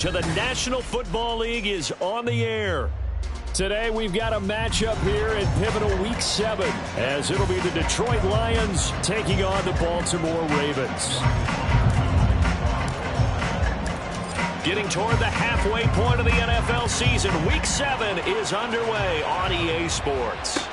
To the National Football League is on the air. Today we've got a matchup here in pivotal Week 7 as it'll be the Detroit Lions taking on the Baltimore Ravens. Getting toward the halfway point of the NFL season, Week 7 is underway on EA Sports.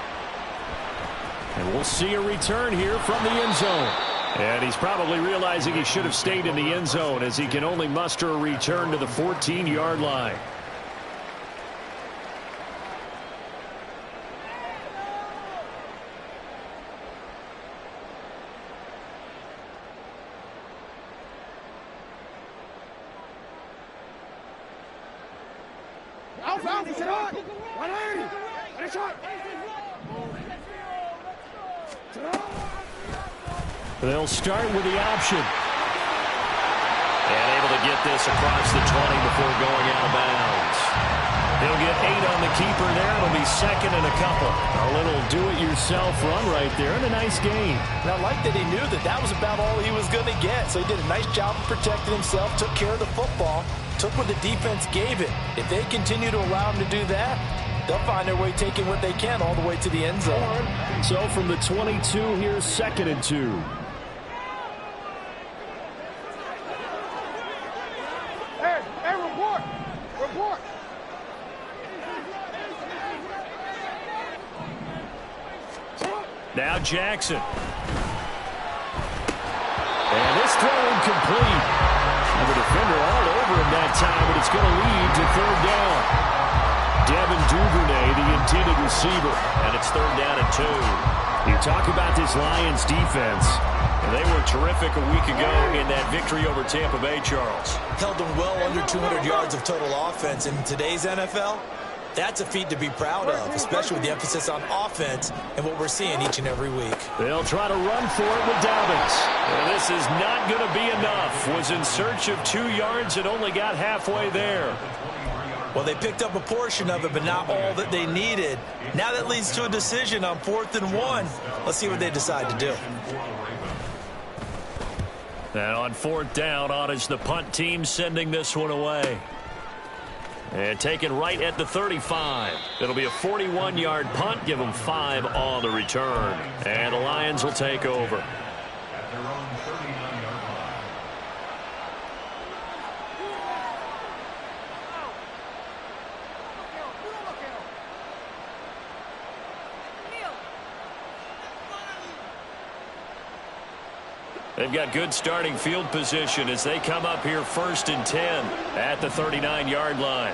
And we'll see a return here from the end zone. And he's probably realizing he should have stayed in the end zone as he can only muster a return to the 14-yard line. They'll start with the option. And able to get this across the 20 before going out of bounds. He'll get 8 on the keeper there. It'll be second and a couple. A little do-it-yourself run right there and a nice gain. And I like that he knew that that was about all he was going to get. So he did a nice job of protecting himself, took care of the football, took what the defense gave it. If they continue to allow him to do that, they'll find their way taking what they can all the way to the end zone. So from the 22, here's second and 2. Report. Now Jackson. And this throw incomplete. And the defender all over him that time, but it's going to lead to third down. Devin Duvernay, the intended receiver, and it's third down and 2. You talk about this Lions defense. They were terrific a week ago in that victory over Tampa Bay, Charles. Held them well under 200 yards of total offense. In today's NFL, that's a feat to be proud of, especially with the emphasis on offense and what we're seeing each and every week. They'll try to run for it with Dobbins. And this is not going to be enough. Was in search of 2 yards and only got halfway there. Well, they picked up a portion of it, but not all that they needed. Now that leads to a decision on 4th and 1. Let's see what they decide to do. And on 4th down, on is the punt team sending this one away. And taken right at the 35. It'll be a 41-yard punt. Give them 5 on the return. And the Lions will take over. They've got good starting field position as they come up here 1st and 10 at the 39-yard line.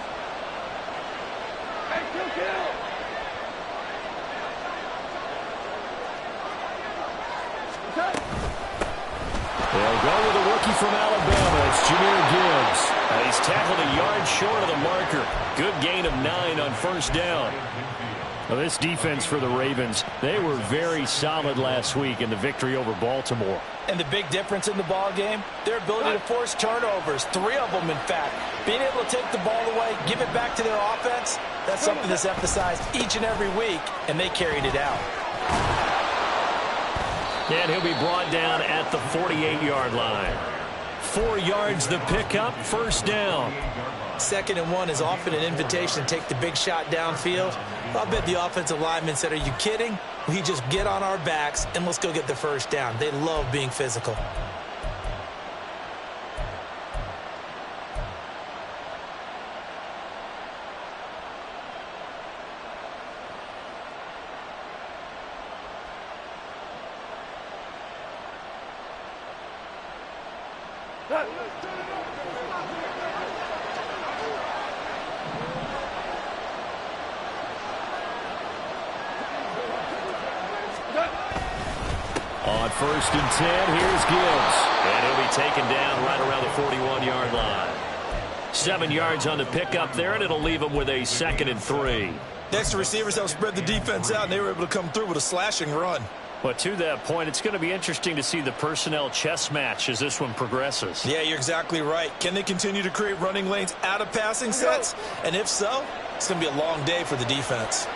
They'll go with a rookie from Alabama. It's Jahmyr Gibbs. And he's tackled a yard short of the marker. Good gain of 9 on 1st down. Well, this defense for the Ravens, they were very solid last week in the victory over Baltimore. And the big difference in the ball game, their ability to force turnovers, 3 of them in fact. Being able to take the ball away, give it back to their offense, that's something that's emphasized each and every week, and they carried it out. And he'll be brought down at the 48-yard line. 4 yards the pickup, 1st down. 2nd and 1 is often an invitation to take the big shot downfield. I'll bet the offensive lineman said, are you kidding? We just get on our backs and let's go get the 1st down. They love being physical. On 1st and 10, here's Gibbs. And he'll be taken down right around the 41-yard line. 7 yards on the pickup there, and it'll leave him with a 2nd and 3. Next, the receivers helped spread the defense out, and they were able to come through with a slashing run. But to that point, it's going to be interesting to see the personnel chess match as this one progresses. Yeah, you're exactly right. Can they continue to create running lanes out of passing sets? And if so, it's going to be a long day for the defense.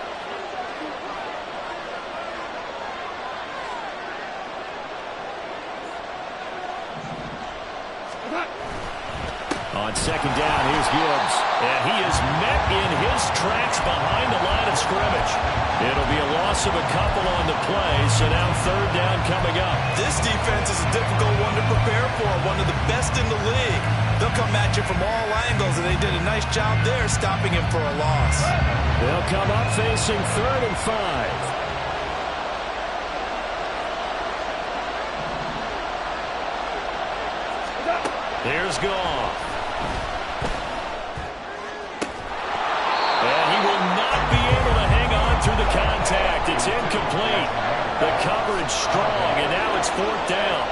On second down, here's Gibbs. And he is met in his tracks behind the line of scrimmage. It'll be a loss of a couple on the play, so now third down coming up. This defense is a difficult one to prepare for, one of the best in the league. They'll come at you from all angles, and they did a nice job there stopping him for a loss. They'll come up facing 3rd and 5. Here's Goff. And he will not be able to hang on through the contact. It's incomplete. The coverage strong, and now it's 4th down.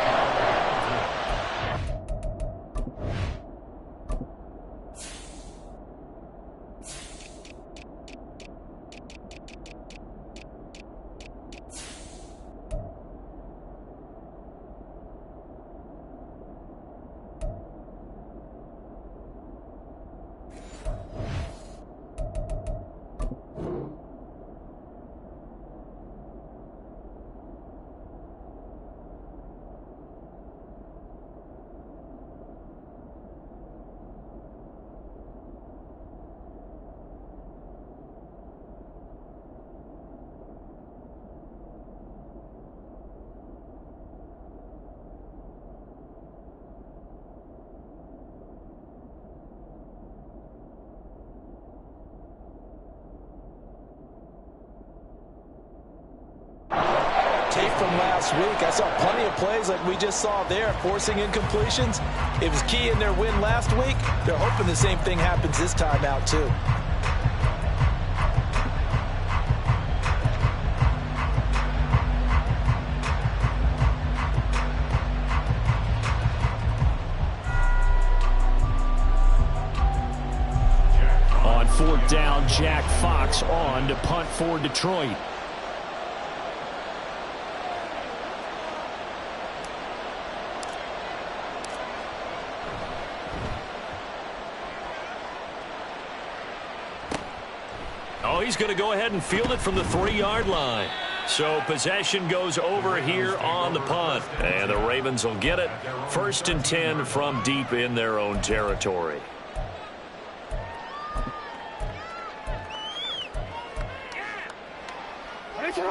From last week, I saw plenty of plays like we just saw there, forcing incompletions. It was key in their win last week. They're hoping the same thing happens this time out, too. On 4th down, Jack Fox on to punt for Detroit. Oh, he's going to go ahead and field it from the 3-yard line. So possession goes over here on the punt. And the Ravens will get it. 1st and 10 from deep in their own territory.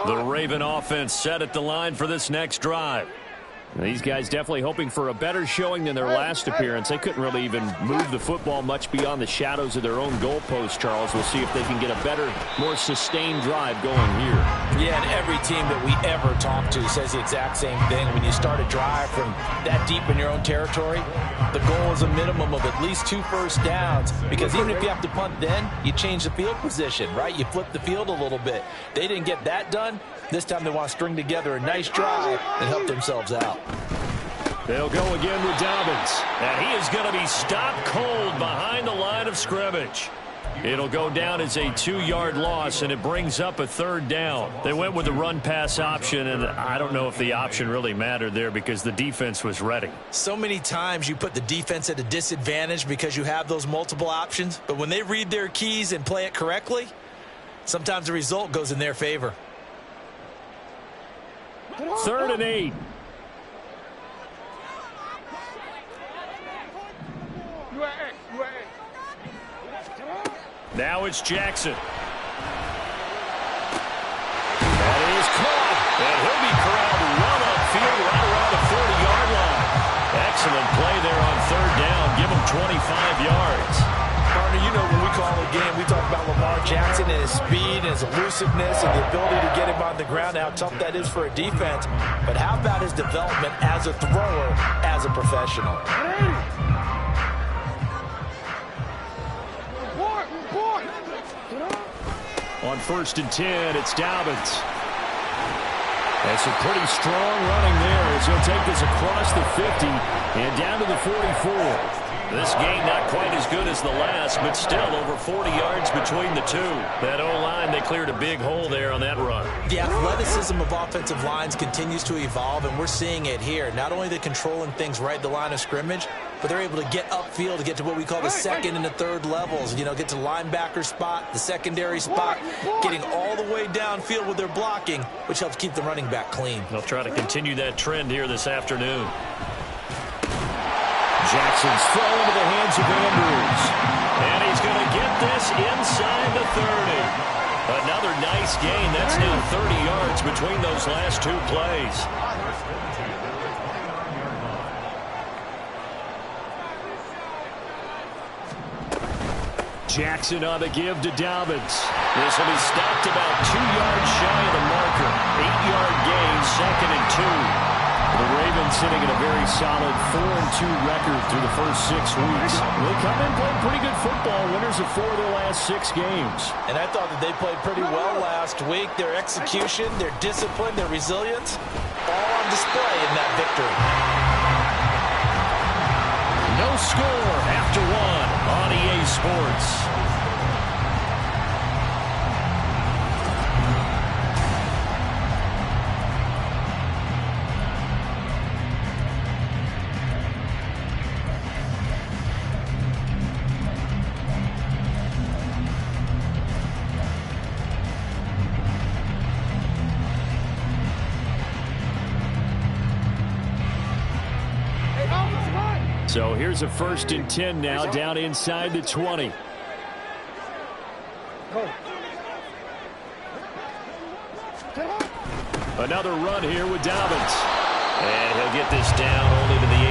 The Raven offense set at the line for this next drive. These guys definitely hoping for a better showing than their last appearance. They couldn't really even move the football much beyond the shadows of their own goalpost, Charles. We'll see if they can get a better, more sustained drive going here. Yeah, and every team that we ever talk to says the exact same thing. When you start a drive from that deep in your own territory, the goal is a minimum of at least 2 first downs, because even if you have to punt then, you change the field position, right? You flip the field a little bit. They didn't get that done. This time they want to string together a nice drive and help themselves out. They'll go again with Dobbins. And he is going to be stopped cold behind the line of scrimmage. It'll go down as a 2-yard loss, and it brings up a 3rd down. They went with the run-pass option, and I don't know if the option really mattered there because the defense was ready. So many times you put the defense at a disadvantage because you have those multiple options, but when they read their keys and play it correctly, sometimes the result goes in their favor. 3rd and 8. Now it's Jackson. That is caught. And he'll be corralled run upfield right around the 40-yard line. Excellent play there on 3rd down. Give him 25 yards. Partner, you know when we call a game, we talk about Lamar Jackson and his speed and his elusiveness and the ability to get him on the ground, how tough that is for a defense. But how about his development as a thrower, as a professional? On 1st and 10, it's Dobbins. That's a pretty strong running there as he'll take this across the 50 and down to the 44. This game not quite as good as the last, but still over 40 yards between the two. That O-line, they cleared a big hole there on that run. The athleticism of offensive lines continues to evolve, and we're seeing it here. Not only the controlling things right at the line of scrimmage, but they're able to get upfield to get to what we call the 2nd and the 3rd levels. You know, get to the linebacker spot, the secondary spot, getting all the way downfield with their blocking, which helps keep the running back clean. They'll try to continue that trend here this afternoon. Jackson's throw into the hands of Andrews. And he's going to get this inside the 30. Another nice gain. That's now 30 yards between those last two plays. Jackson on the give to Dobbins. This will be stopped about 2 yards shy of the marker. 8-yard gain, 2nd and 2. The Ravens sitting in a very solid 4-2 record through the first 6 weeks. They come in playing pretty good football. Winners of 4 of their last 6 games. And I thought that they played pretty well last week. Their execution, their discipline, their resilience, all on display in that victory. No score after 1 on EA Sports. So here's a 1st and 10 now, down inside the 20. Another run here with Dobbins. And he'll get this down only to the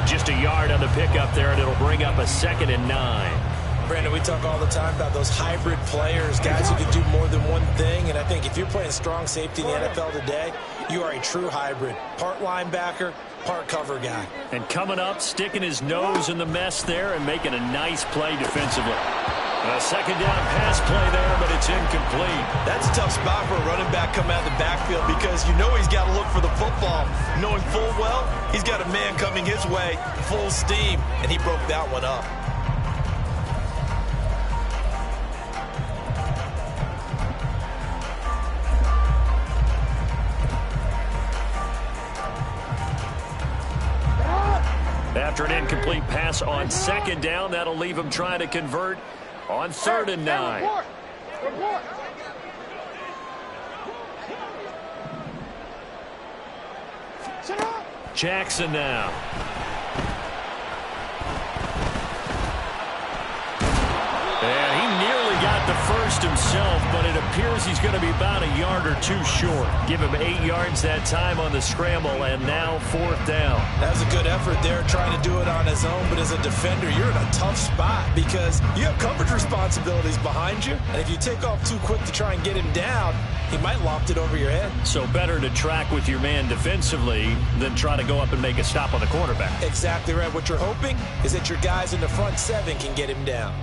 18. Just a yard on the pickup there, and it'll bring up a 2nd and 9. Brandon, we talk all the time about those hybrid players, guys who can do more than one thing. And I think if you're playing strong safety in the NFL today, you are a true hybrid. Part linebacker, part cover guy. And coming up, sticking his nose in the mess there and making a nice play defensively. A 2nd down pass play there, but it's incomplete. That's a tough spot for a running back coming out of the backfield because you know he's got to look for the football, knowing full well he's got a man coming his way, full steam, and he broke that one up. After an incomplete pass on 2nd down, that'll leave him trying to convert on 3rd and 9. Jackson now. And he nearly got the first himself, but it appears he's going to be about a yard or 2 short. Give him 8 yards that time on the scramble, and now 4th down. That was a good effort there, trying to do it on his own, but as a defender, you're in a tough spot because you have coverage responsibilities behind you, and if you take off too quick to try and get him down, he might loft it over your head. So better to track with your man defensively than try to go up and make a stop on the quarterback. Exactly right. What you're hoping is that your guys in the front 7 can get him down.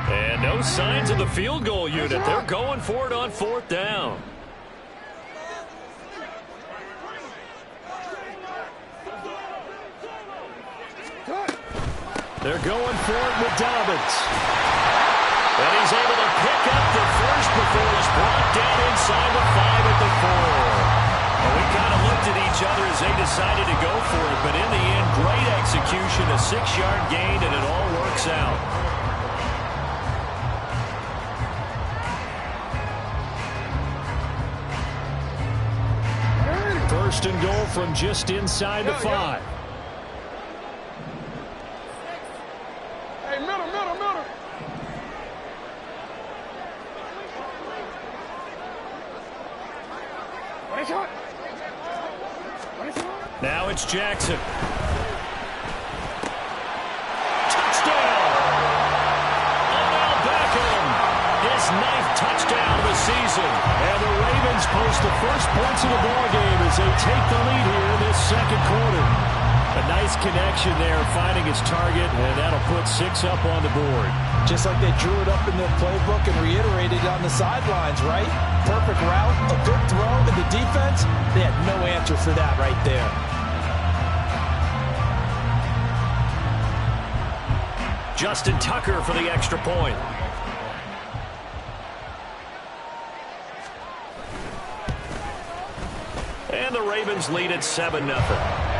And no signs of the field goal unit. They're going for it on 4th down. They're going for it with Dobbins. And he's able to pick up the first before he's brought down inside the 5 at the 4. Well, we kind of looked at each other as they decided to go for it, but in the end, great execution, a 6-yard gain, and it all works out. First and goal from just inside the 5. Hey, middle. Now it's Jackson. Touchdown! Odell Beckham. His 9th touchdown of the season. And the Ravens post the first points of the ballgame as they take the lead here in this 2nd quarter. A nice connection there, finding its target, and that'll put 6 up on the board. Just like they drew it up in their playbook and reiterated on the sidelines, right? Perfect route, a good throw, and the defense, they had no answer for that right there. Justin Tucker for the extra point. And the Ravens lead at 7-0.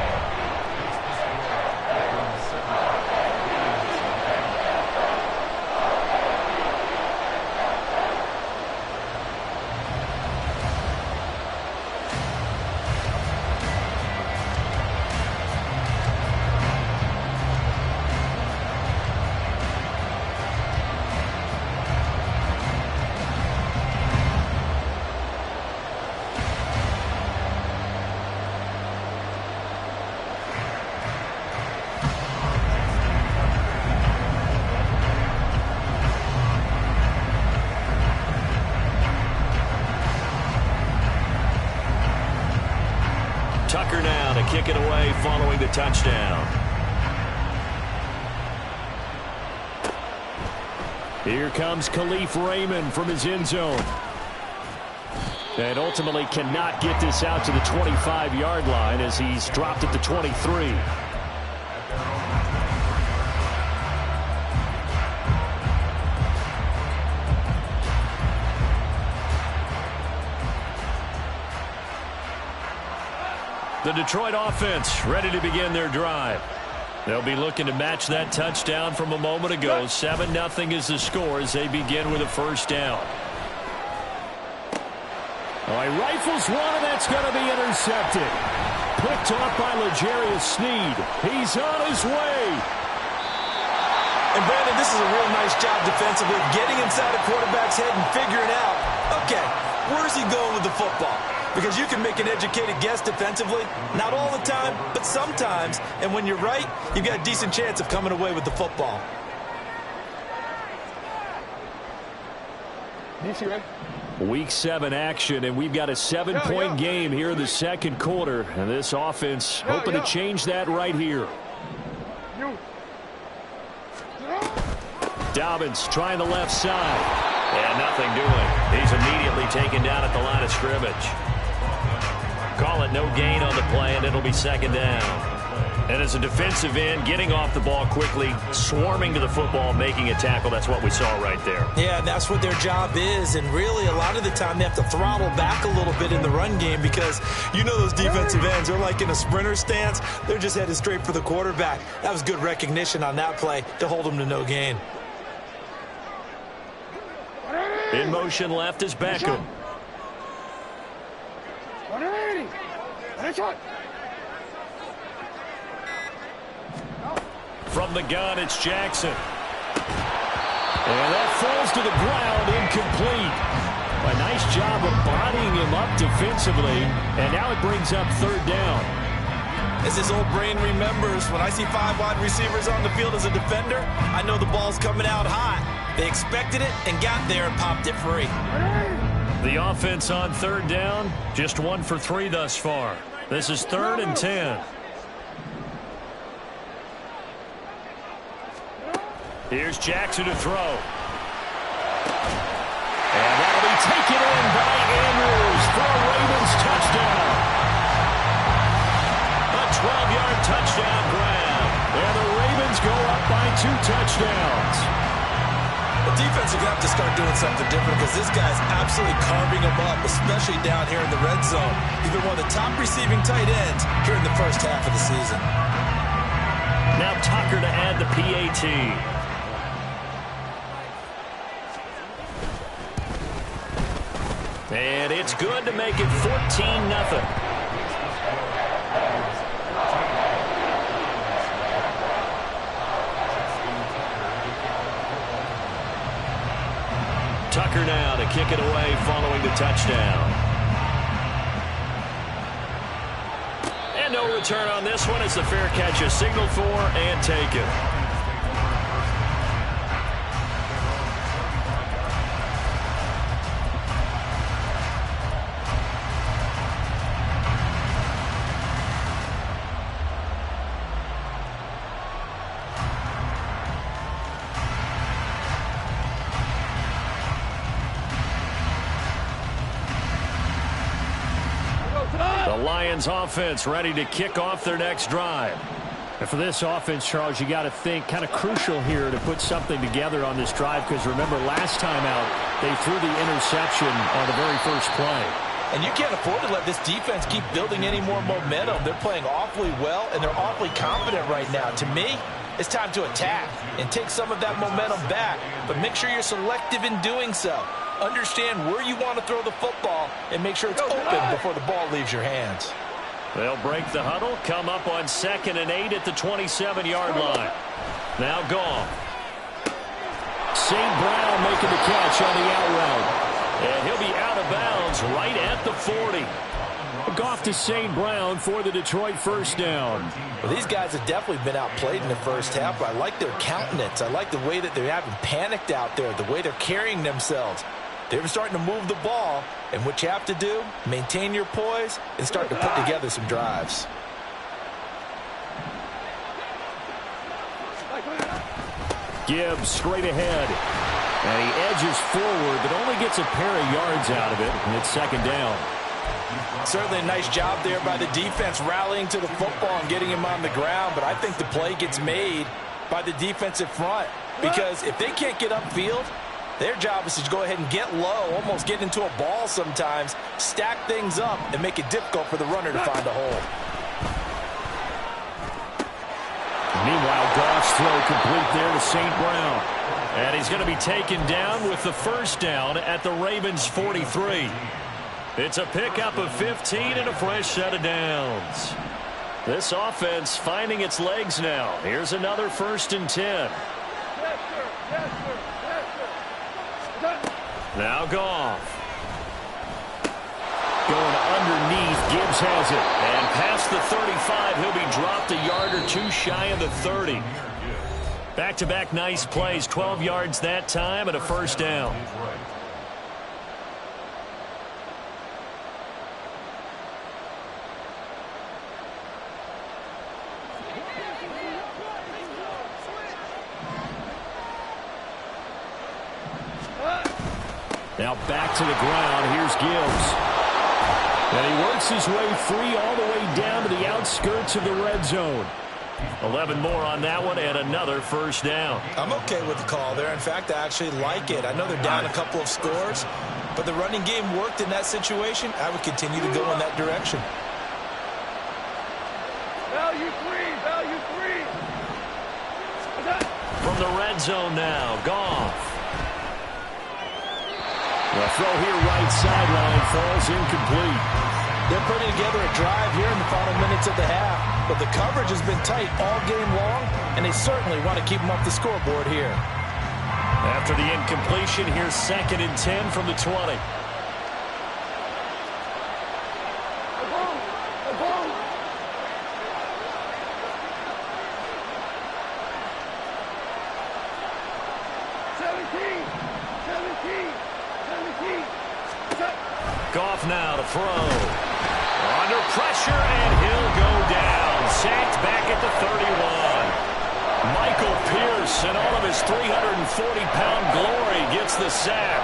Tucker now to kick it away following the touchdown. Here comes Khalif Raymond from his end zone. And ultimately cannot get this out to the 25-yard line as he's dropped at the 23. The Detroit offense ready to begin their drive. They'll be looking to match that touchdown from a moment ago. 7-0 is the score as they begin with a first down. All right, rifles one, and that's going to be intercepted. Picked off by L'Jarius Sneed. He's on his way. And Brandon, this is a real nice job defensively, getting inside a quarterback's head and figuring out, okay, where's he going with the football? Because you can make an educated guess defensively. Not all the time, but sometimes. And when you're right, you've got a decent chance of coming away with the football. Week 7 action, and we've got a 7-point game here in the second quarter. And this offense hoping to change that right here. Dobbins trying the left side. And nothing doing. He's immediately taken down at the line of scrimmage. Call it no gain on the play, and it'll be second down. And as a defensive end, getting off the ball quickly, swarming to the football, making a tackle, that's what we saw right there. Yeah, and that's what their job is. And really, a lot of the time, they have to throttle back a little bit in the run game because you know those defensive ends, they're like in a sprinter stance. They're just headed straight for the quarterback. That was good recognition on that play to hold them to no gain. In motion left is Beckham. From the gun, it's Jackson. And that falls to the ground, incomplete. A nice job of bodying him up defensively, and now it brings up third down. As his old brain remembers, when I see 5 wide receivers on the field as a defender, I know the ball's coming out hot. They expected it and got there and popped it free. The offense on third down, just 1 for 3 thus far. This is 3rd and 10. Here's Jackson to throw. And that'll be taken in by Andrews for a Ravens touchdown. A 12-yard touchdown grab. And the Ravens go up by 2 touchdowns. The defense is going to have to start doing something different because this guy's absolutely carving them up, especially down here in the red zone. He's been one of the top receiving tight ends here in the first half of the season. Now Tucker to add the PAT. And it's good to make it 14-0. Tucker now to kick it away following the touchdown. And no return on this one. It's the fair catch is signaled for and taken. Offense ready to kick off their next drive. And for this offense, Charles, you got to think kind of crucial here to put something together on this drive because remember last time out they threw the interception on the very first play. And you can't afford to let this defense keep building any more momentum. They're playing awfully well and they're awfully confident right now. To me, it's time to attack and take some of that momentum back, but make sure you're selective in doing so. Understand where you want to throw the football and make sure it's open before the ball leaves your hands. They'll break the huddle, come up on 2nd and 8 at the 27-yard line. Now gone. St. Brown making the catch on the out route. And he'll be out of bounds right at the 40. Goff to St. Brown for the Detroit first down. Well, these guys have definitely been outplayed in the first half, but I like their countenance. I like the way that they haven't panicked out there, the way they're carrying themselves. They're starting to move the ball, and what you have to do, maintain your poise and start to put together some drives. Gibbs straight ahead. And he edges forward, but only gets a pair of yards out of it, and it's second down. Certainly a nice job there by the defense rallying to the football and getting him on the ground, but I think the play gets made by the defensive front because if they can't get upfield, their job is to go ahead and get low, almost get into a ball sometimes, stack things up, and make it difficult for the runner to find a hole. Meanwhile, Goff's throw complete there to St. Brown. And he's going to be taken down with the first down at the Ravens' 43. It's a pickup of 15 and a fresh set of downs. This offense finding its legs now. Here's another 1st and 10. Yes, sir. Yes, sir. Yes, sir. Now Goff. Going underneath, Gibbs has it. And past the 35, he'll be dropped a yard or two shy of the 30. Back-to-back nice plays, 12 yards that time and a first down. Now back to the ground. Here's Gibbs. And he works his way free all the way down to the outskirts of the red zone. 11 more on that one and another first down. I'm okay with the call there. In fact, I actually like it. I know they're down a couple of scores, but the running game worked in that situation. I would continue to go in that direction. Value three. Value three. From the red zone now, Goff. The throw here right sideline falls incomplete. They're putting together a drive here in the final minutes of the half, but the coverage has been tight all game long, and they certainly want to keep them off the scoreboard here. After the incompletion, here's 2nd and 10 from the 20. Goff now to throw. Under pressure, and he'll go down. Sacked back at the 31. Michael Pierce, in all of his 340-pound glory, gets the sack.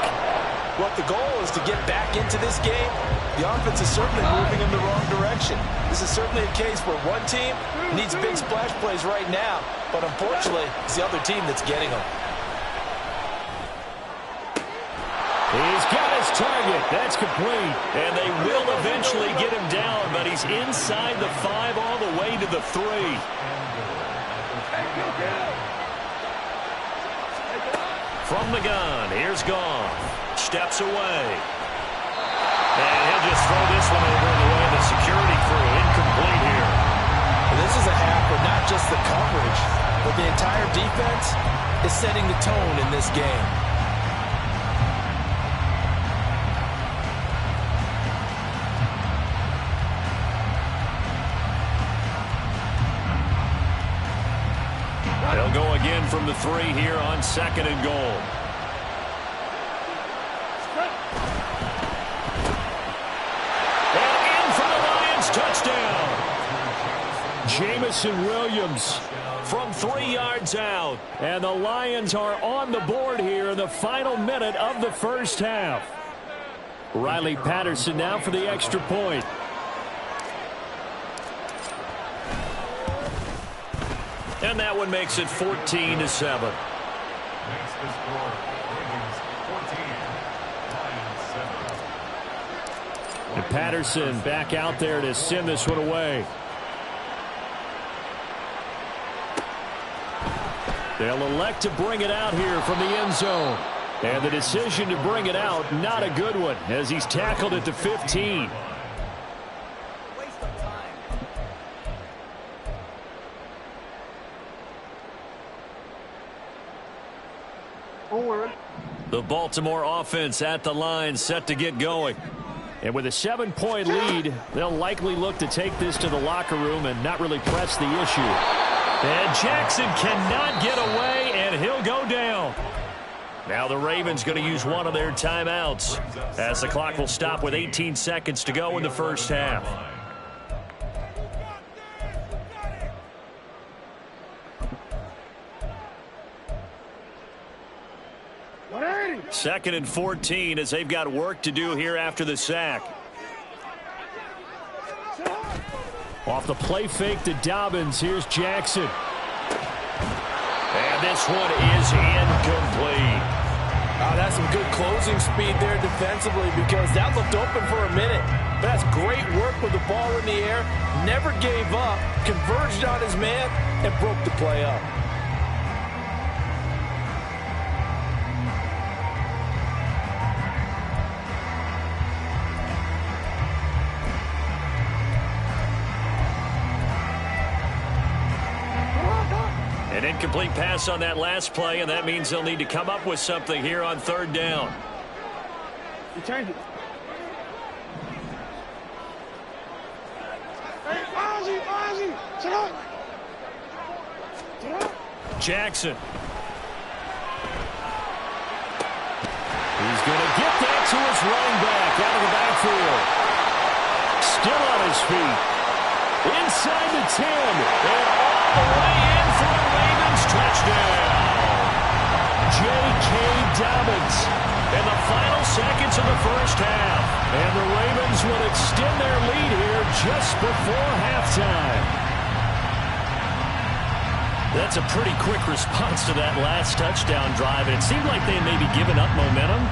Well, the goal is to get back into this game. The offense is certainly moving in the wrong direction. This is certainly a case where one team needs big splash plays right now, but unfortunately, it's the other team that's getting them. He's got his target. That's complete. And they will eventually get him down, but he's inside the 5 all the way to the 3. From the gun, here's Goff. Steps away. And he'll just throw this one over the way of the security crew. Incomplete here. This is a half where not just the coverage, but the entire defense is setting the tone in this game. They'll go again from the 3 here on 2nd and goal. And in for the Lions, touchdown. Jamison Williams from 3 yards out. And the Lions are on the board here in the final minute of the first half. Riley Patterson now for the extra point. And that one makes it 14-7. And Patterson back out there to send this one away. They'll elect to bring it out here from the end zone. And the decision to bring it out, not a good one, as he's tackled at the 15. The Baltimore offense at the line, set to get going. And with a 7-point lead, they'll likely look to take this to the locker room and not really press the issue. And Jackson cannot get away, and he'll go down. Now the Ravens going to use one of their timeouts as the clock will stop with 18 seconds to go in the first half. Second and 14 as they've got work to do here after the sack. Off the play fake to Dobbins. Here's Jackson. And this one is incomplete. That's some good closing speed there defensively because that looked open for a minute. But that's great work with the ball in the air. Never gave up, converged on his man, and broke the play up. An incomplete pass on that last play, and that means they'll need to come up with something here on third down. You change it. Hey, Ozzie, sit up. Jackson. He's going to get that to his running back out of the backfield. Still on his feet. Inside the 10. And all the way in for the Ravens touchdown. J.K. Dobbins in the final seconds of the first half. And the Ravens will extend their lead here just before halftime. That's a pretty quick response to that last touchdown drive. And it seemed like they had maybe given up momentum.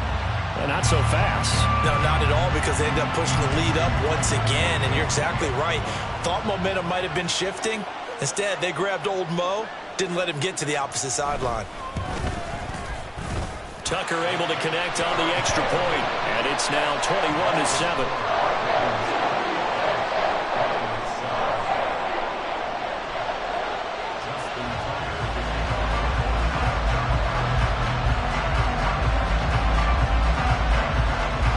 Not so fast. No, not at all, because they ended up pushing the lead up once again, and you're exactly right. Thought momentum might have been shifting. Instead, they grabbed old Mo, didn't let him get to the opposite sideline. Tucker able to connect on the extra point, and it's now 21-7.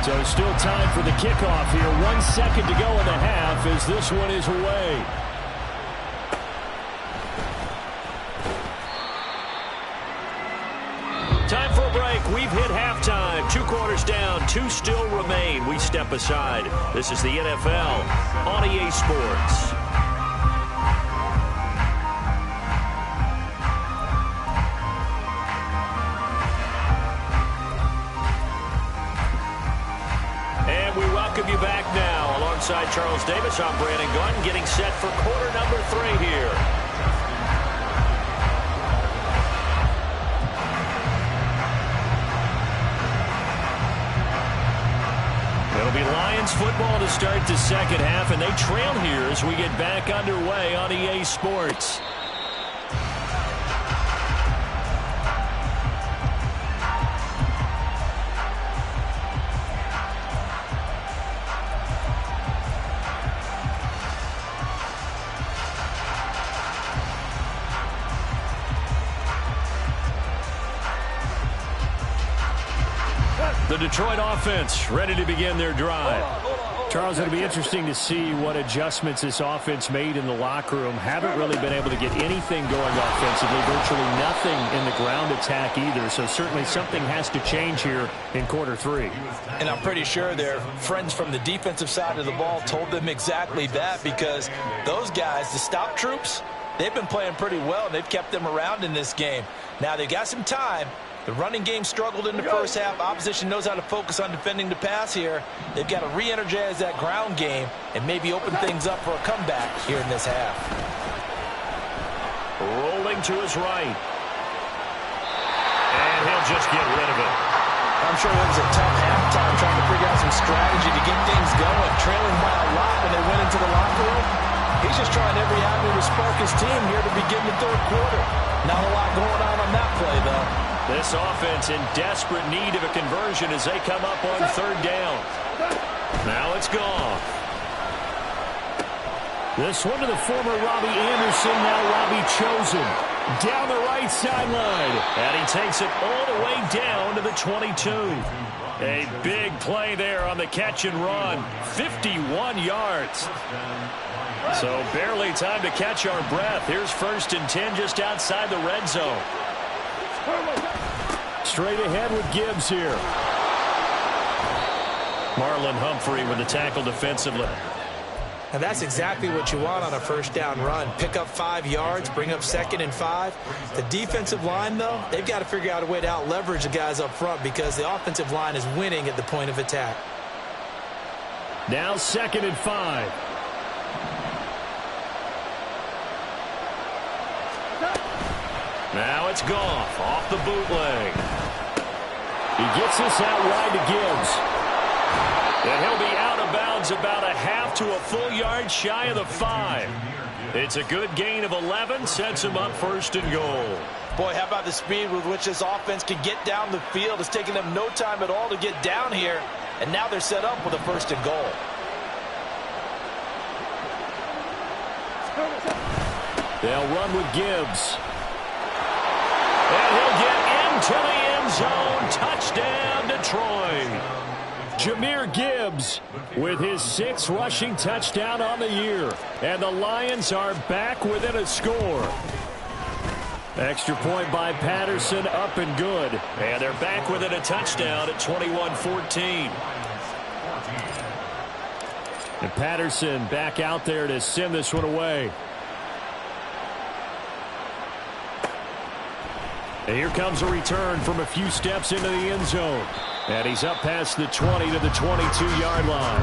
So still time for the kickoff here. 1 second to go in the half as this one is away. Time for a break. We've hit halftime. 2 quarters down. 2 still remain. We step aside. This is the NFL on EA Sports. Welcome you back now. Alongside Charles Davis, I'm Brandon Gunn, getting set for quarter number 3 here. It'll be Lions football to start the second half, and they trail here as we get back underway on EA Sports. The Detroit offense ready to begin their drive. Charles, it'll be interesting to see what adjustments this offense made in the locker room. Haven't really been able to get anything going offensively, virtually nothing in the ground attack either. So certainly something has to change here in quarter 3. And I'm pretty sure their friends from the defensive side of the ball told them exactly that, because those guys, the stop troops, they've been playing pretty well. They've kept them around in this game. Now they've got some time. The running game struggled in the first half. Opposition knows how to focus on defending the pass here. They've got to re-energize that ground game and maybe open things up for a comeback here in this half. Rolling to his right. And he'll just get rid of it. I'm sure it was a tough halftime trying to figure out some strategy to get things going. Trailing by a lot when they went into the locker room. He's just trying every avenue to spark his team here to begin the third quarter. Not a lot going on that play, though. This offense in desperate need of a conversion as they come up on third down. Now it's gone. This one to the former Robbie Anderson, now Robbie Chosen. Down the right sideline. And he takes it all the way down to the 22. A big play there on the catch and run. 51 yards. So barely time to catch our breath. Here's 1st and 10 just outside the red zone. straight ahead with Gibbs here. Marlon Humphrey with the tackle defensively. And that's exactly what you want on a first down run. Pick up 5 yards, bring up 2nd and 5. The defensive line, though, they've got to figure out a way to out-leverage the guys up front because the offensive line is winning at the point of attack. Now 2nd and 5. Now it's Goff off the bootleg. He gets this out wide to Gibbs. And he'll be out of bounds about a half to a full yard shy of the 5. It's a good gain of 11, sets him up 1st and goal. Boy, how about the speed with which this offense can get down the field? It's taking them no time at all to get down here. And now they're set up with a 1st and goal. They'll run with Gibbs. And he'll get into the end zone. Touchdown, Detroit. Jahmyr Gibbs with his 6th rushing touchdown on the year. And the Lions are back within a score. Extra point by Patterson, up and good. And they're back within a touchdown at 21-14. And Patterson back out there to send this one away. And here comes a return from a few steps into the end zone. And he's up past the 20 to the 22-yard line.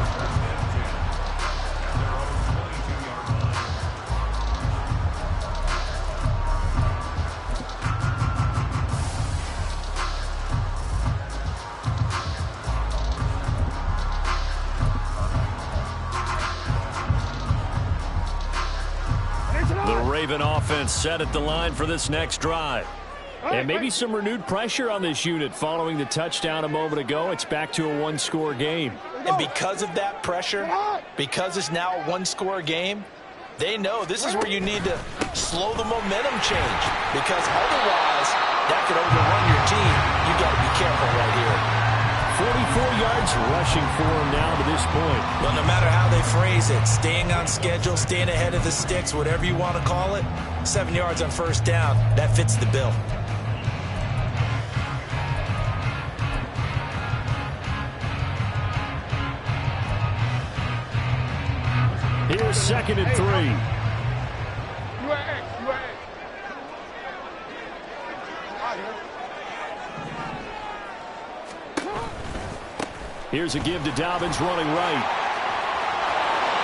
The Raven offense set at the line for this next drive. And maybe some renewed pressure on this unit following the touchdown a moment ago. It's back to a 1-score game. And because of that pressure, because it's now a 1-score game, they know this is where you need to slow the momentum change. Because otherwise, that could overrun your team. You got to be careful right here. 44 yards rushing for him now to this point. Well, no matter how they phrase it, staying on schedule, staying ahead of the sticks, whatever you want to call it, 7 yards on 1st down, that fits the bill. Here's 2nd and 3. Here's a give to Dobbins running right.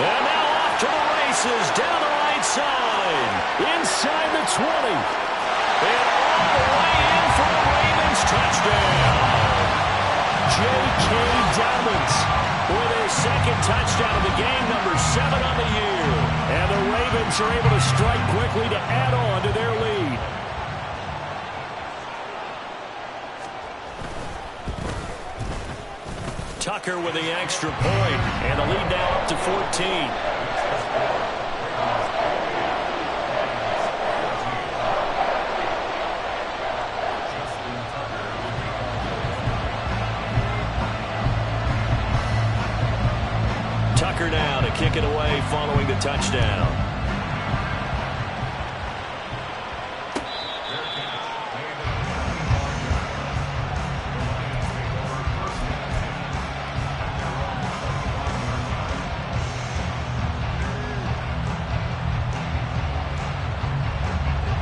And now off to the races down the right side. Inside the 20. And all the way in for the Ravens touchdown. J.K. Dobbins with his 2nd touchdown of the game, number 7 on the year. And the Ravens are able to strike quickly to add on to their lead. Tucker with the extra point, and the lead now up to 14. Tucker now to kick it away following the touchdown.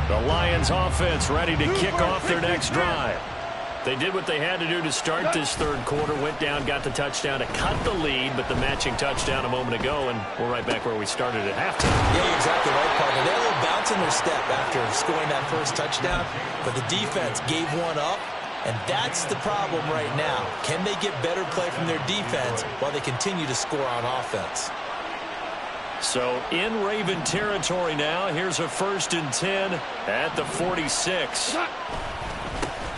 The Lions offense ready to kick off their next drive. They did what they had to do to start this 3rd quarter, went down, got the touchdown to cut the lead, but the matching touchdown a moment ago, and we're right back where we started at halftime. Yeah, you're exactly right, partner. They're a little bounce in their step after scoring that 1st touchdown, but the defense gave one up, and that's the problem right now. Can they get better play from their defense while they continue to score on offense? So in Raven territory now, here's a 1st and 10 at the 46.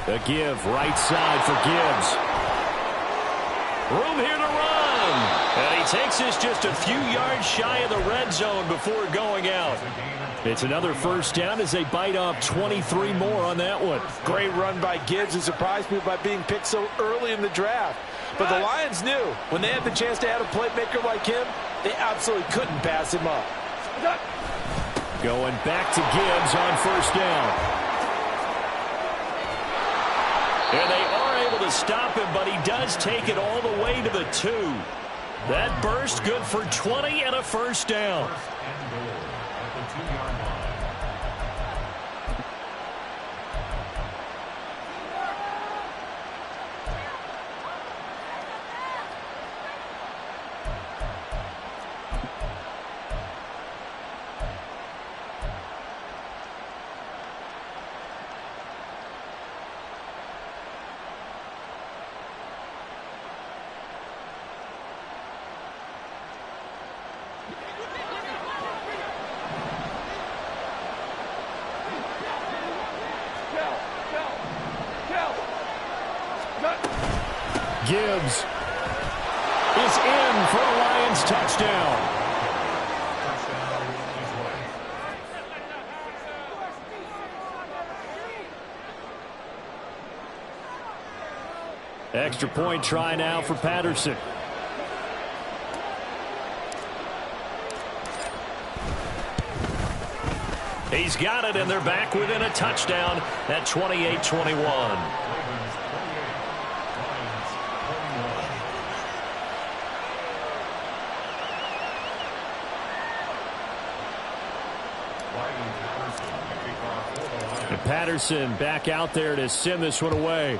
A give right side for Gibbs. Room here to run. And he takes this just a few yards shy of the red zone before going out. It's another 1st down as they bite off 23 more on that one. Great run by Gibbs, who surprised me by being picked so early in the draft. But the Lions knew when they had the chance to add a playmaker like him, they absolutely couldn't pass him up. Going back to Gibbs on 1st down. And they are able to stop him, but he does take it all the way to the 2. That burst good for 20 and a first down. Gibbs is in for a Lions touchdown. Extra point try now for Patterson. He's got it, and they're back within a touchdown at 28-21. And Patterson back out there to send this one away.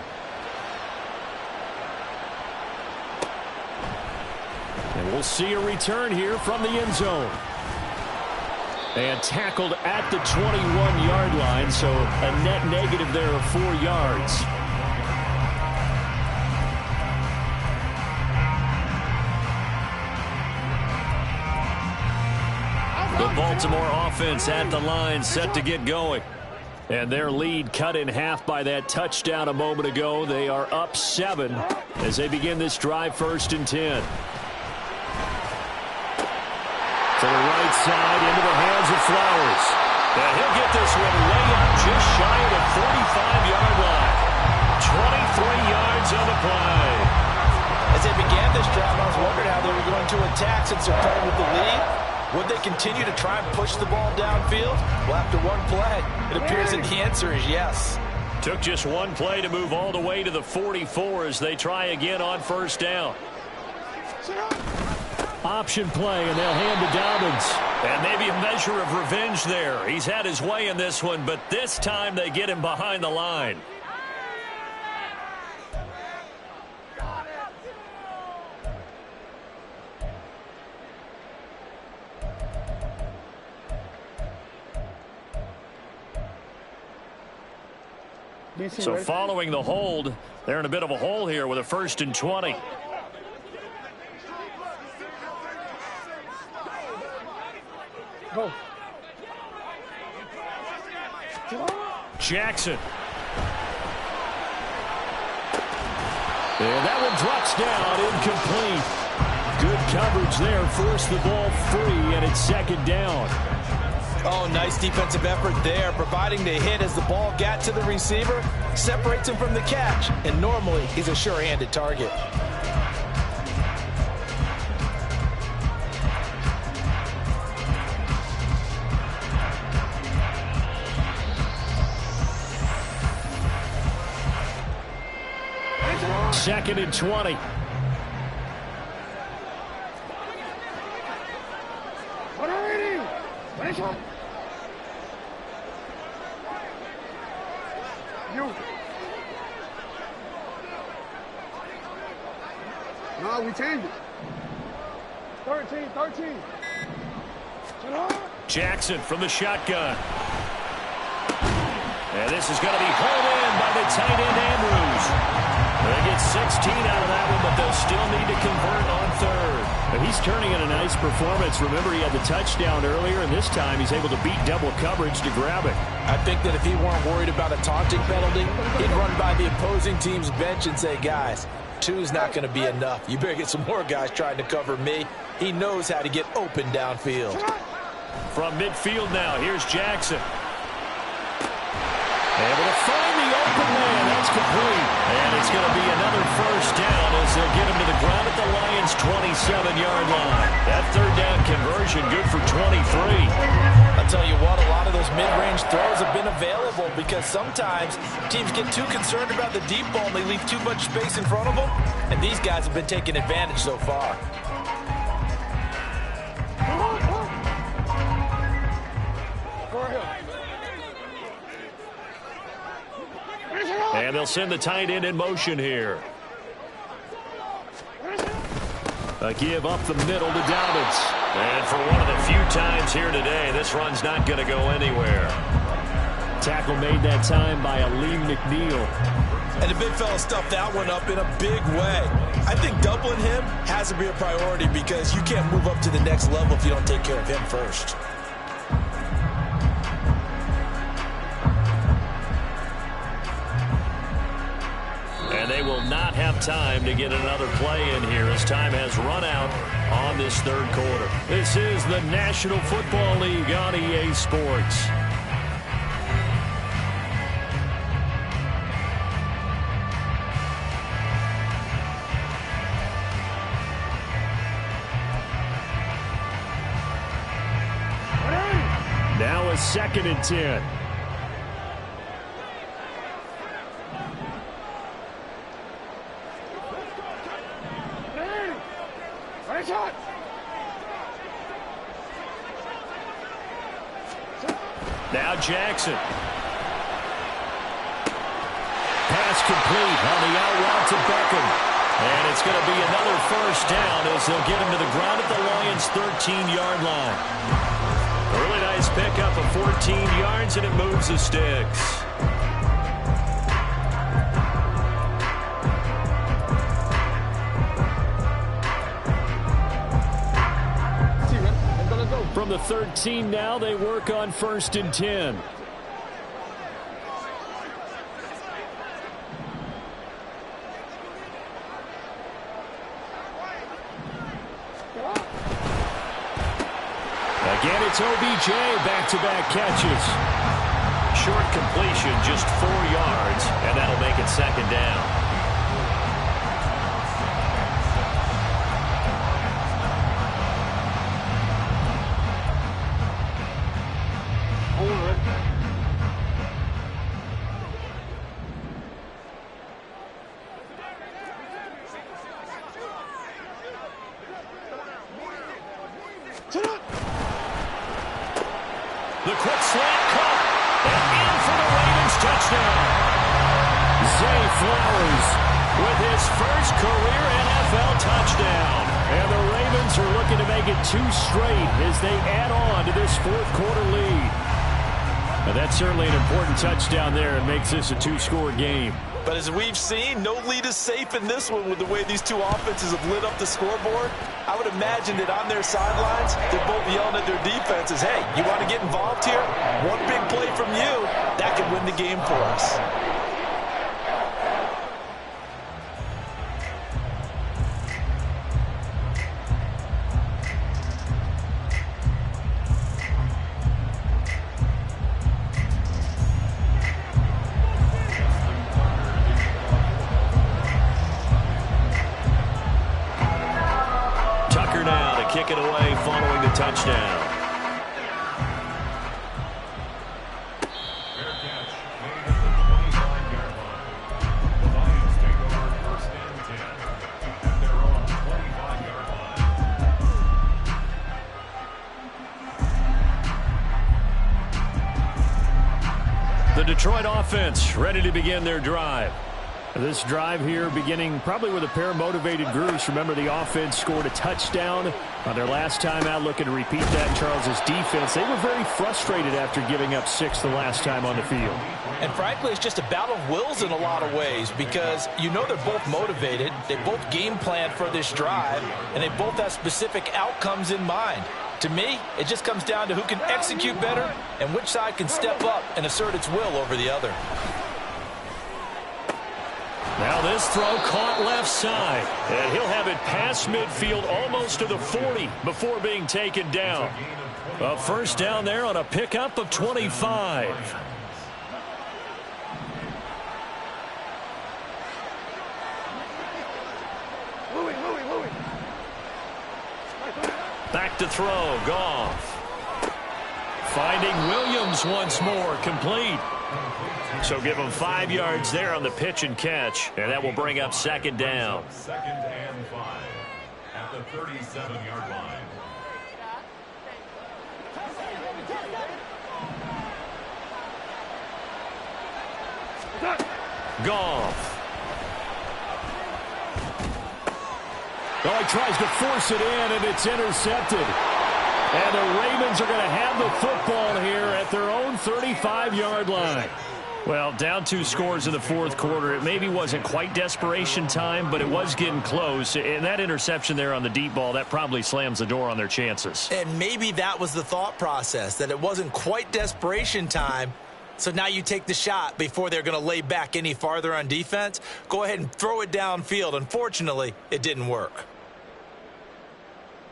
And we'll see a return here from the end zone. And tackled at the 21-yard line, so a net negative there of 4 yards. The Baltimore offense at the line, set to get going. And their lead cut in half by that touchdown a moment ago. They are up 7 as they begin this drive, 1st and 10. To the right side, into the hands of Flowers. And he'll get this one way up just shy of the 45-yard line. 23 yards on the play. As they began this drive, I was wondering how they were going to attack since they're playing with the lead. Would they continue to try and push the ball downfield? Well, after one play, it appears that the answer is yes. Took just one play to move all the way to the 44 as they try again on 1st down. Option play, and they'll hand to Dobbins. And maybe a measure of revenge there. He's had his way in this one, but this time they get him behind the line. So following the hold, they're in a bit of a hole here with a 1st and 20. Go. Jackson. And that one drops down, incomplete. Good coverage there, forced the ball free, and it's 2nd down. Oh, nice defensive effort there, providing the hit as the ball got to the receiver, separates him from the catch, and normally he's a sure-handed target. Second and 20. No, we changed it. 13. Jackson from the shotgun. And this is going to be hauled in by the tight end Andrews. They get 16 out of that one, but they'll still need to convert on 3rd. And he's turning in a nice performance. Remember, he had the touchdown earlier, and this time he's able to beat double coverage to grab it. I think that if he weren't worried about a taunting penalty, he'd run by the opposing team's bench and say, guys, 2's not going to be enough. You better get some more guys trying to cover me. He knows how to get open downfield. From midfield now, here's Jackson. Able to find the open man. That's complete. And it's going to be another 1st down as they'll get him to the ground at the Lions' 27-yard line. That 3rd down conversion good for 23. I'll tell you what, a lot of those mid-range throws have been available because sometimes teams get too concerned about the deep ball and they leave too much space in front of them, and these guys have been taking advantage so far. And they'll send the tight end in motion here. A give up the middle to Dobbins. And for one of the few times here today, this run's not going to go anywhere. Tackle made that time by Aleem McNeil. And the big fella stuffed that one up in a big way. I think doubling him has to be a priority because you can't move up to the next level if you don't take care of him first. And they will not have time to get another play in here as time has run out on this third quarter. This is the National Football League on EA Sports. Now a 2nd and 10. Now Jackson. Pass complete on the out route to Beckham. And it's going to be another first down as they'll get him to the ground at the Lions' 13-yard line. A really nice pickup of 14 yards, and it moves the sticks. From the 13 now, they work on 1st and 10. Again, it's OBJ, back-to-back catches. Short completion, just 4 yards, and that'll make it 2nd down. The quick slant caught, and in for the Ravens touchdown. Zay Flowers with his first career NFL touchdown. And the Ravens are looking to make it 2 straight as they add on to this 4th quarter lead. Now that's certainly an important touchdown there and makes this a 2-score game. But as we've seen, no lead is safe in this one with the way these two offenses have lit up the scoreboard. I would imagine that on their sidelines, they're both yelling at their defenses, hey, you want to get involved here? One big play from you, that could win the game for us. Kick it away following the touchdown. The Detroit offense ready to begin their drive. This drive here beginning probably with a pair of motivated groups. Remember, the offense scored a touchdown on their last time out, looking to repeat that in Charles's defense. They were very frustrated after giving up 6 the last time on the field. And frankly, it's just a battle of wills in a lot of ways because you know they're both motivated. They both game plan for this drive, and they both have specific outcomes in mind. To me, it just comes down to who can execute better and which side can step up and assert its will over the other. Now this throw caught left side, and he'll have it past midfield almost to the 40 before being taken down. A first down there on a pickup of 25. Back to throw, Goff. Finding Williams once more, complete. So give him 5 yards there on the pitch and catch, and that will bring up second down. 2nd and 5 at the 37-yard line. Goff. Oh, he tries to force it in, and it's intercepted. And the Ravens are going to have the football here at their own 35-yard line. Well, down 2 scores in the fourth quarter. It maybe wasn't quite desperation time, but it was getting close. And that interception there on the deep ball, that probably slams the door on their chances. And maybe that was the thought process, that it wasn't quite desperation time. So now you take the shot before they're going to lay back any farther on defense. Go ahead and throw it downfield. Unfortunately, it didn't work.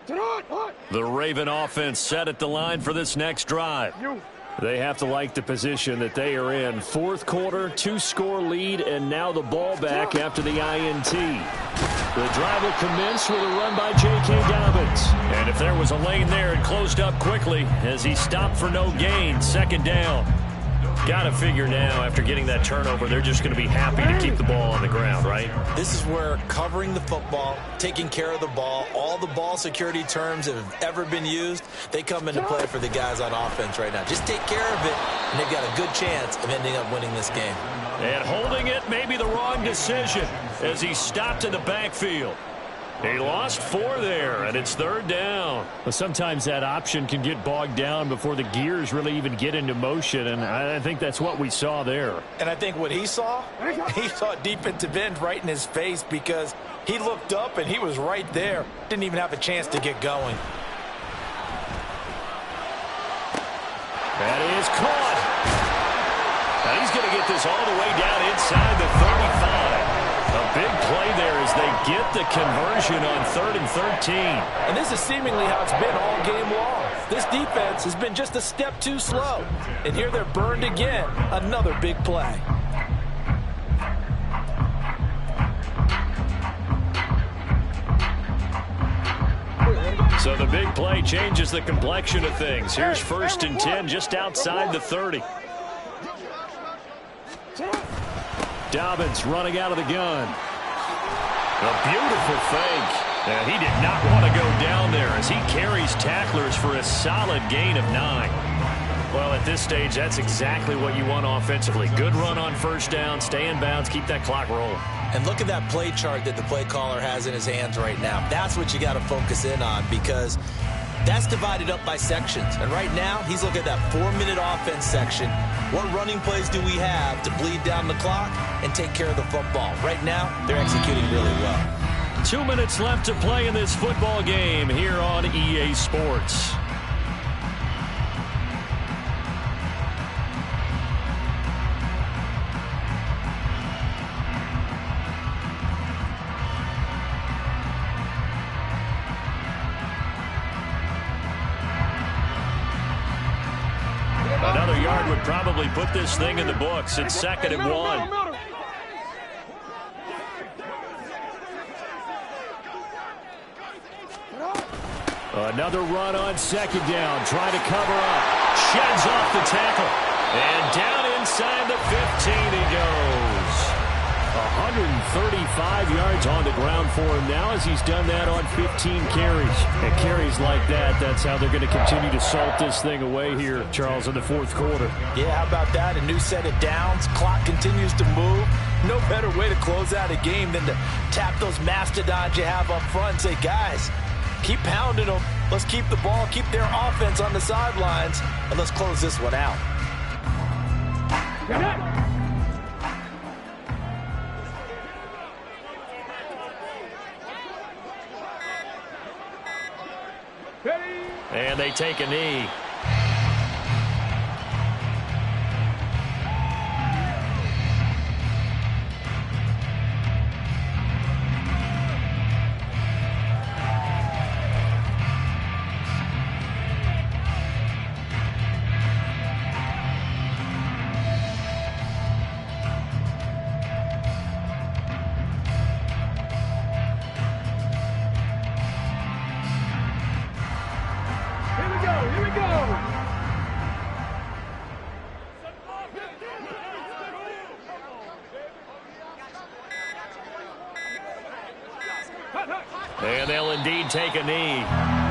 The Raven offense set at the line for this next drive. They have to like the position that they are in. Fourth quarter, 2-score lead, and now the ball back after the INT. The drive will commence with a run by J.K. Dobbins. And if there was a lane there, it closed up quickly as he stopped for no gain. Second down. Got to figure now, after getting that turnover, they're just going to be happy to keep the ball on the ground, right? This is where covering the football, taking care of the ball, all the ball security terms that have ever been used, they come into play for the guys on offense right now. Just take care of it, and they've got a good chance of ending up winning this game. And holding it may be the wrong decision as he stopped in the backfield. He lost 4 there, and it's third down. Well, sometimes that option can get bogged down before the gears really even get into motion, and I think that's what we saw there. And I think what he saw a defensive end right in his face because he looked up and he was right there. Didn't even have a chance to get going. That is caught. Now he's going to get this all the way down inside the 35. A big play there as they get the conversion on 3rd and 13. And this is seemingly how it's been all game long. This defense has been just a step too slow. And here they're burned again. Another big play. So the big play changes the complexion of things. Here's 1st and 10 just outside the 30. Dobbins running out of the gun. A beautiful fake. And he did not want to go down there as he carries tacklers for a solid gain of 9. Well, at this stage, that's exactly what you want offensively. Good run on first down, stay in bounds, keep that clock rolling. And look at that play chart that the play caller has in his hands right now. That's what you got to focus in on because that's divided up by sections. And right now, he's looking at that 4-minute offense section. What running plays do we have to bleed down the clock and take care of the football? Right now, they're executing really well. 2 minutes left to play in this football game here on EA Sports. Another yard would probably put this thing in the books. It's 2nd and 1. Another run on 2nd down. Trying to cover up. Sheds off the tackle. And down inside the 15 he goes. 135 yards on the ground for him now as he's done that on 15 carries. And carries like that, that's how they're going to continue to salt this thing away here, Charles, in the fourth quarter. Yeah, how about that? A new set of downs. Clock continues to move. No better way to close out a game than to tap those mastodons you have up front and say, guys, keep pounding them. Let's keep the ball, keep their offense on the sidelines, and let's close this one out. And they take a knee. Here we go. indeed take a knee.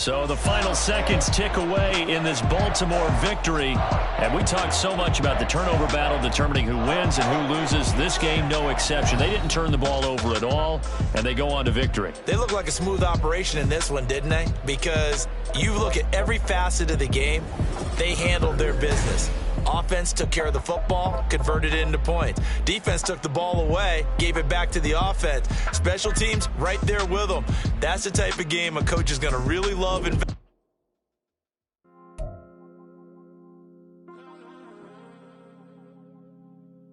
So the final seconds tick away in this Baltimore victory. And we talked so much about the turnover battle determining who wins and who loses. This game, no exception. They didn't turn the ball over at all, and they go on to victory. They look like a smooth operation in this one, didn't they? Because you look at every facet of the game, they handled their business. Offense took care of the football, converted it into points. Defense took the ball away, gave it back to the offense. Special teams right there with them. That's the type of game a coach is going to really love.